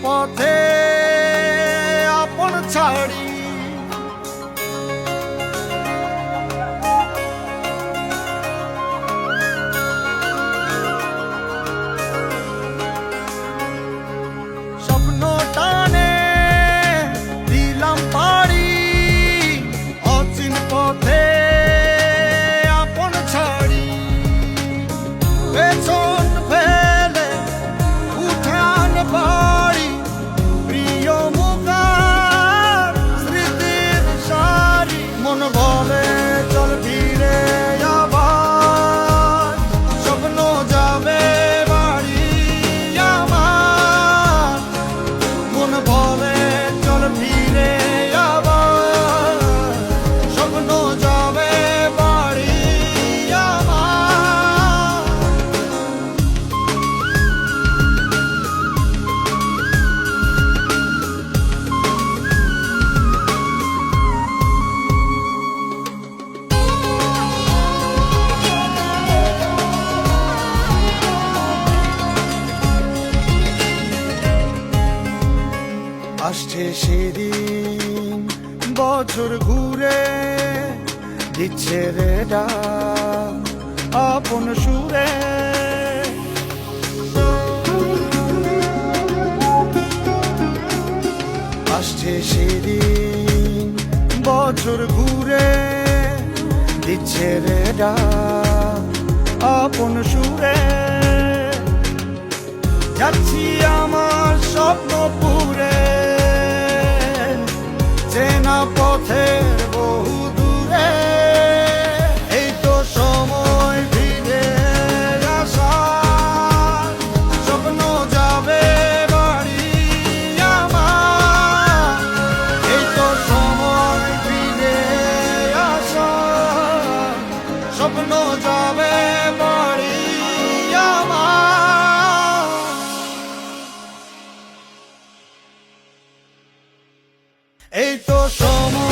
পথে আপন ছাড়ি স্বপ্ন টানে দিলাম পাড়ি অচিন পথে আপন ছাড়ি পেছন ফেলে উঠান বাড়ি প্রিয় মুখার স্মৃতির সারি মন বলে চল ফিরে আবার স্বপ্ন যাবে বাড়ি আমার মন বলে চল ফিরে আবার স্বপ্ন যাবে বাড়ি আমার আসছে সেদিন বছর ঘুরে দিচ্ছে রে ডাক আপন সুরে আসছে সেদিন বছর ঘুরে দিচ্ছে রে ডাক আপন সুরে যাচ্ছি আমার স্বপ্ন পুরে চেনা পথের বহু দূরে এই তো সময় ফিরে আসার স্বপ্ন যাবে বাড়ি আমার এই তো সময় ফিরে আসার স্বপ্ন যাবে বাড়ি আমার এই তো সময়